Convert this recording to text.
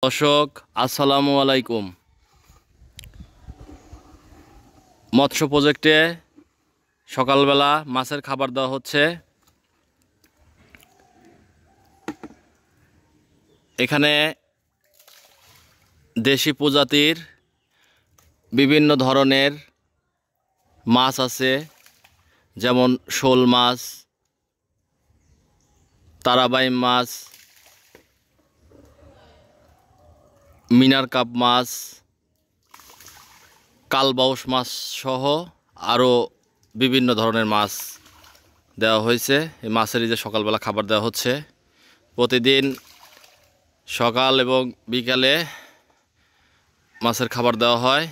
দর্শক আসসালামু আলাইকুম। মৎস্য প্রজেক্টে সকালবেলা মাছের খাবার দেওয়া হচ্ছে। এখানে দেশি প্রজাতির বিভিন্ন ধরনের মাছ আছে, যেমন শোল মাছ, তারাবাই মাছ, মিনার কাপ মাছ, কালবাউস মাছ সহ আরও বিভিন্ন ধরনের মাছ দেওয়া হয়েছে। এই মাছেরই যে সকালবেলা খাবার দেওয়া হচ্ছে। প্রতিদিন সকাল এবং বিকালে মাছের খাবার দেওয়া হয়।